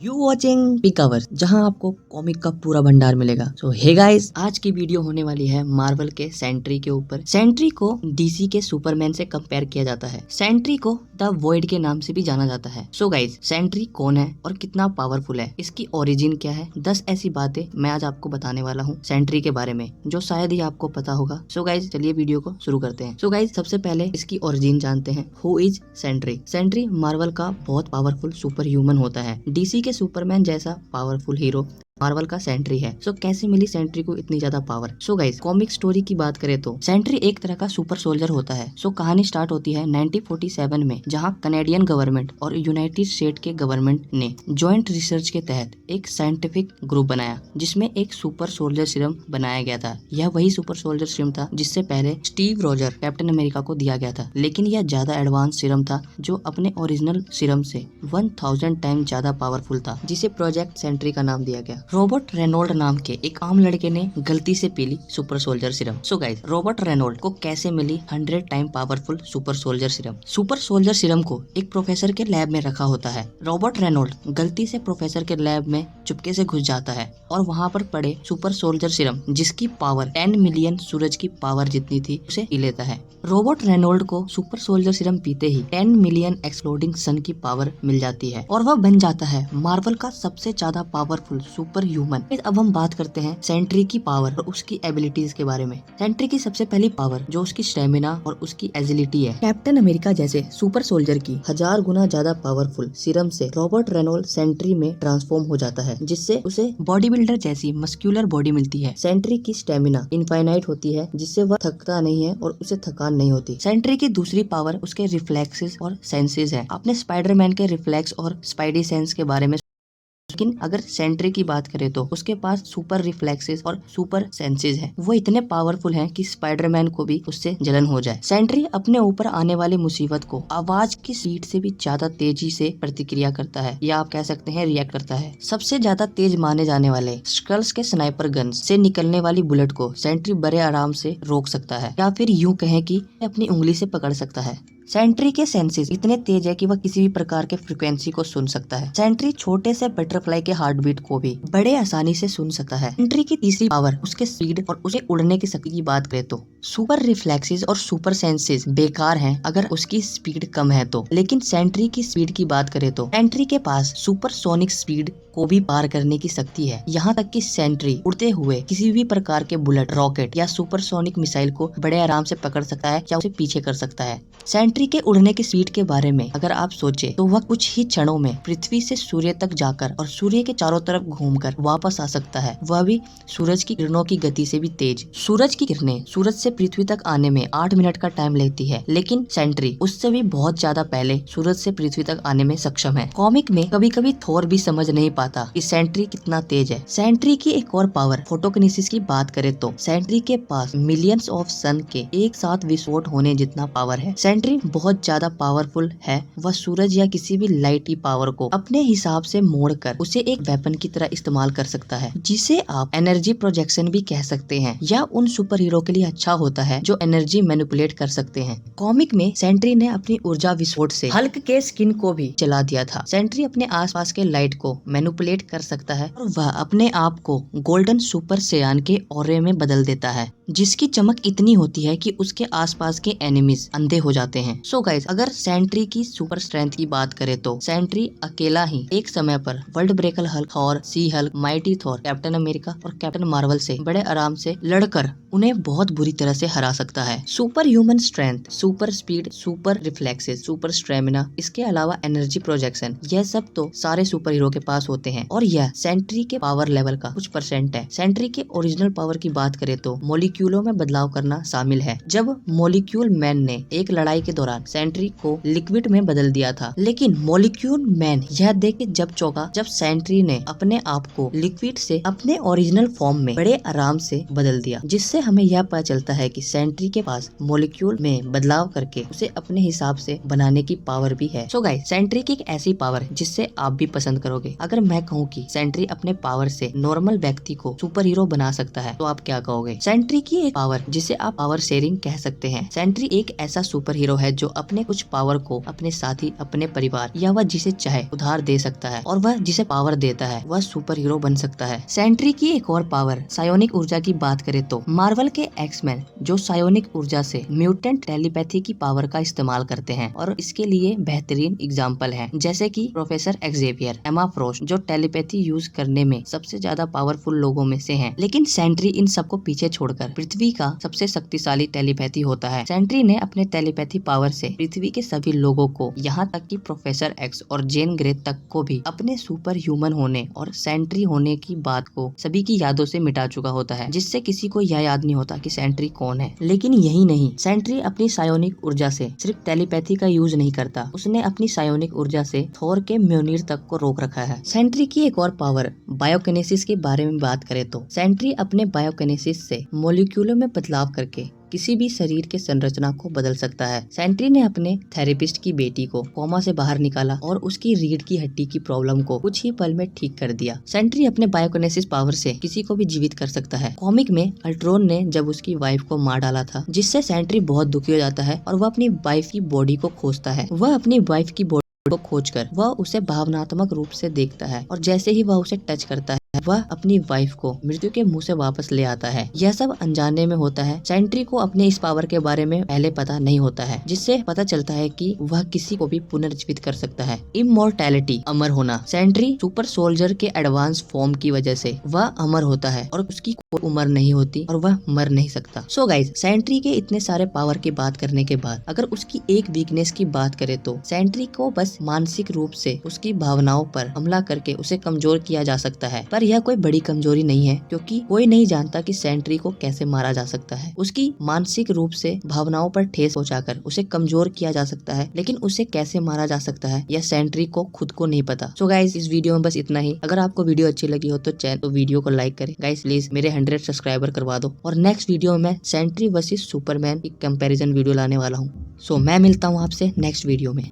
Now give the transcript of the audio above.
You watching पिकावर, जहां आपको कॉमिक का पूरा भंडार मिलेगा। सो हे गाइस, आज की वीडियो होने वाली है मार्वल के सेंट्री के ऊपर। सेंट्री को डीसी के सुपरमैन से कंपेयर किया जाता है। सेंट्री को द वॉइड के नाम से भी जाना जाता है। सो गाइस, सेंट्री कौन है और कितना पावरफुल है, इसकी ओरिजिन क्या है, 10 ऐसी बातें मैं आज आपको बताने वाला हूँ सेंट्री के बारे में, जो शायद ही आपको पता होगा। सो गाइस, चलिए वीडियो को शुरू करते हैं। सो गाइस, सबसे पहले इसकी ओरिजिन जानते हैं। Who is Sentry? Sentry Marvel का बहुत पावरफुल सुपर ह्यूमन होता है। डीसी के सुपरमैन जैसा पावरफुल हीरो मार्वल का सेंट्री है। सो कैसे मिली सेंट्री को इतनी ज्यादा power? So guys, comic story की बात करें तो सेंट्री एक तरह का सुपर सोल्जर होता है। सो कहानी स्टार्ट होती है 1947 में, जहां कनेडियन गवर्नमेंट और यूनाइटेड स्टेट के गवर्नमेंट ने जॉइंट रिसर्च के तहत एक साइंटिफिक ग्रुप बनाया, जिसमें एक सुपर सोल्जर सीरम बनाया गया था। यह वही सुपर सोल्जर सीरम था जिससे पहले स्टीव रॉजर कैप्टन अमेरिका को दिया गया था, लेकिन यह ज्यादा एडवांस सीरम था जो अपने ओरिजिनल सीरम से 1000 टाइम ज्यादा पावरफुल था, जिसे प्रोजेक्ट सेंट्री का नाम दिया गया। रॉबर्ट रेनोल्ड नाम के एक आम लड़के ने गलती से पी ली super soldier serum. So guys, Robert Reynold को कैसे मिली 100 time powerful super soldier serum? Super soldier serum को एक प्रोफेसर के लैब में रखा होता है। रॉबर्ट रेनोल्ड गलती से प्रोफेसर के लैब में चुपके से घुस जाता है और वहाँ पर पड़े सुपर सोल्जर सीरम, जिसकी पावर 10 मिलियन सूरज की पावर जितनी थी, उसे पी लेता है। रॉबर्ट रेनोल्ड को सुपर सोल्जर सीरम पीते ही 10 मिलियन एक्सप्लोडिंग सन की पावर मिल जाती है और वह बन जाता है मार्वल का सबसे ज्यादा पावरफुल सुपर ह्यूमन। अब हम बात करते हैं सेंट्री की पावर और उसकी एबिलिटीज के बारे में। सेंट्री की सबसे पहली पावर जो उसकी स्टेमिना और उसकी एजिलिटी है। कैप्टन अमेरिका जैसे सुपर सोल्जर की 1000 गुना ज्यादा पावरफुल सीरम से रॉबर्ट रेनोल्ड सेंट्री में ट्रांसफॉर्म हो जाता है, जिससे उसे बॉडी बिल्डर जैसी मस्क्यूलर बॉडी मिलती है। सेंट्री की स्टेमिना इनफाइनाइट होती है, जिससे वह थकता नहीं है और उसे थकान नहीं होती। सेंट्री की दूसरी पावर उसके रिफ्लेक्सेस और सेंसेस है। आपने स्पाइडरमैन के रिफ्लेक्स और स्पाइडी सेंस के बारे में, लेकिन अगर सेंट्री की बात करें तो उसके पास सुपर रिफ्लेक्सेस और सुपर सेंसेस हैं। वो इतने पावरफुल हैं कि स्पाइडरमैन को भी उससे जलन हो जाए। सेंट्री अपने ऊपर आने वाली मुसीबत को आवाज की स्पीड से भी ज्यादा तेजी से प्रतिक्रिया करता है, या आप कह सकते हैं रिएक्ट करता है। सबसे ज्यादा तेज माने जाने वाले स्कल्स के स्नाइपर गन से निकलने वाली बुलेट को सेंट्री बड़े आराम से रोक सकता है, या फिर यूं कहें कि अपनी उंगली से पकड़ सकता है। सेंट्री के सेंसेस इतने तेज है कि वह किसी भी प्रकार के फ्रीक्वेंसी को सुन सकता है। सेंट्री छोटे से बटरफ्लाई के हार्ट बीट को भी बड़े आसानी से सुन सकता है। सेंट्री की तीसरी पावर उसके स्पीड और उसे उड़ने की शक्ति की बात करें तो सुपर रिफ्लेक्सेस और सुपर सेंसेस बेकार हैं अगर उसकी स्पीड कम है तो, लेकिन सेंट्री की स्पीड की बात करें तो सेंट्री के पास सुपर सोनिक स्पीड को भी पार करने की शक्ति है। यहाँ तक कि सेंट्री उड़ते हुए किसी भी प्रकार के बुलेट, रॉकेट या सुपरसोनिक मिसाइल को बड़े आराम से पकड़ सकता है या उसे पीछे कर सकता है। सेंट्री के उड़ने की स्पीड के बारे में अगर आप सोचे तो वह कुछ ही क्षणों में पृथ्वी से सूर्य तक जाकर और सूर्य के चारों तरफ घूमकर वापस आ सकता है, वह भी सूरज की किरणों की गति से भी तेज। सूरज की किरणें सूरज से पृथ्वी तक आने में 8 मिनट का टाइम लेती है, लेकिन सेंट्री उससे भी बहुत ज्यादा पहले सूरज से पृथ्वी तक आने में सक्षम है। कॉमिक में कभी कभी थोर भी समझ नहीं पाता कि सेंट्री कितना तेज है। सेंट्री की एक और पावर फोटोकिनेसिस की बात करें तो सेंट्री के पास मिलियंस ऑफ सन के एक साथ विस्फोट होने जितना पावर है। सेंट्री बहुत ज्यादा पावरफुल है। वह सूरज या किसी भी लाइट की पावर को अपने हिसाब से मोड़कर उसे एक वेपन की तरह इस्तेमाल कर सकता है, जिसे आप एनर्जी प्रोजेक्शन भी कह सकते हैं, या उन सुपर हीरो के लिए अच्छा होता है जो एनर्जी मैनिपुलेट कर सकते हैं। कॉमिक में सेंट्री ने अपनी ऊर्जा विस्फोट से हल्क के स्किन को भी जला दिया था। सेंट्री अपने आसपास के लाइट को मैनिपुलेट कर सकता है और वह अपने आप को गोल्डन सुपर सेयान के ऑरे में बदल देता है, जिसकी चमक इतनी होती है कि उसके आसपास के एनिमीज अंधे हो जाते हैं। सो गाइस, अगर सेंट्री की सुपर स्ट्रेंथ की बात करें तो सेंट्री अकेला ही एक समय पर World Breaker Hulk, Thor, She Hulk, Mighty Thor, Captain America और कैप्टन मार्वल से बड़े आराम से लड़कर उन्हें बहुत बुरी तरह से हरा सकता है। Super human strength, super speed, super reflexes, super stamina, इसके अलावा एनर्जी प्रोजेक्शन, यह सब तो सारे सुपर हीरो के पास होते हैं और यह सेंट्री के पावर लेवल का कुछ परसेंट है। सेंट्री के ओरिजिनल पावर की बात करें तो मॉलिक्यूलों में बदलाव करना शामिल है। जब मॉलिक्यूल मैन ने एक लड़ाई के दौरान सेंट्री को लिक्विड में बदल दिया था, लेकिन मॉलिक्यूल मैन यह देख के जब चौंका जब सेंट्री ने अपने आप को लिक्विड से अपने ओरिजिनल फॉर्म में बड़े आराम से बदल दिया, जिससे हमें यह पता चलता है कि सेंट्री के पास मॉलिक्यूल में बदलाव करके उसे अपने हिसाब से बनाने की पावर भी है। सो गाइस, सेंट्री की एक ऐसी पावर जिससे आप भी पसंद करोगे। अगर मैं कहूँ कि सेंट्री अपने पावर से नॉर्मल व्यक्ति को सुपर हीरो बना सकता है तो आप क्या कहोगे? सेंट्री की एक पावर जिसे आप पावर शेयरिंग कह सकते हैं। सेंट्री एक ऐसा सुपर हीरो है जो अपने कुछ पावर को अपने साथी, अपने परिवार या वह जिसे चाहे उधार दे सकता है और वह जिसे पावर देता है वह सुपर हीरो बन सकता है। सेंट्री की एक और पावर सायोनिक ऊर्जा की बात करें तो मार्वल के एक्समैन जो सायोनिक ऊर्जा से म्यूटेंट टेलीपैथी की पावर का इस्तेमाल करते हैं और इसके लिए बेहतरीन एग्जाम्पल है जैसे कि प्रोफेसर एक्जेवियर, एमा फ्रॉस्ट जो टेलीपैथी यूज करने में सबसे ज्यादा पावरफुल लोगों में से हैं। लेकिन सेंट्री इन सबको पीछे छोड़कर पृथ्वी का सबसे शक्तिशाली टेलीपैथी होता है। सेंट्री ने अपने टेलीपैथी पावर से पृथ्वी के सभी लोगों को, यहाँ तक कि प्रोफेसर एक्स और जेन ग्रे तक को भी अपने सुपर ह्यूमन होने और सेंट्री होने की बात को सभी की यादों से मिटा चुका होता है, जिससे किसी को यह याद नहीं होता कि सेंट्री कौन है। लेकिन यही नहीं, सेंट्री अपनी सायोनिक ऊर्जा से सिर्फ टेलीपैथी का यूज नहीं करता, उसने अपनी सायोनिक ऊर्जा से थोर के म्योनिर तक को रोक रखा है। सेंट्री की एक और पावर बायोकिनेसिस के बारे में बात करें तो सेंट्री अपने बायोकिनेसिस से मॉलिक्यूलों में बदलाव करके किसी भी शरीर के संरचना को बदल सकता है। सेंट्री ने अपने थेरेपिस्ट की बेटी को कोमा से बाहर निकाला और उसकी रीढ़ की हड्डी की प्रॉब्लम को कुछ ही पल में ठीक कर दिया। सेंट्री अपने बायोकिनेसिस पावर से किसी को भी जीवित कर सकता है। कॉमिक में अल्ट्रॉन ने जब उसकी वाइफ को मार डाला था, जिससे सेंट्री बहुत दुखी हो जाता है और वह अपनी वाइफ की बॉडी को खोजता है। वह अपनी वाइफ की बॉडी को खोजकर वह उसे भावनात्मक रूप से देखता है और जैसे ही वह उसे टच करता है वह अपनी वाइफ को मृत्यु के मुंह से वापस ले आता है। यह सब अनजाने में होता है। सेंट्री को अपने इस पावर के बारे में पहले पता नहीं होता है, जिससे पता चलता है कि वह किसी को भी पुनर्जीवित कर सकता है। इमोर्टैलिटी, अमर होना। सेंट्री सुपर सोल्जर के एडवांस फॉर्म की वजह से वह अमर होता है और उसकी कोई उम्र नहीं होती और वह मर नहीं सकता। सो गाइज, सेंट्री के इतने सारे पावर की बात करने के बाद अगर उसकी एक वीकनेस की बात करें तो सेंट्री को बस मानसिक रूप से उसकी भावनाओं पर हमला करके उसे कमजोर किया जा सकता है। पर यह कोई बड़ी कमजोरी नहीं है, क्योंकि कोई नहीं जानता कि सेंट्री को कैसे मारा जा सकता है। उसकी मानसिक रूप से भावनाओं पर ठेस पहुंचाकर उसे कमजोर किया जा सकता है, लेकिन उसे कैसे मारा जा सकता है यह सेंट्री को खुद को नहीं पता। सो गाइस, इस वीडियो में बस इतना ही। अगर आपको वीडियो अच्छी लगी हो तो वीडियो को लाइक करें। गाइस प्लीज मेरे 100 सब्सक्राइबर करवा दो। और नेक्स्ट वीडियो में मैं सेंट्री वर्सेस सुपरमैन की कंपैरिजन वीडियो लाने वाला हूँ। सो मैं मिलता हूँ आपसे नेक्स्ट वीडियो में।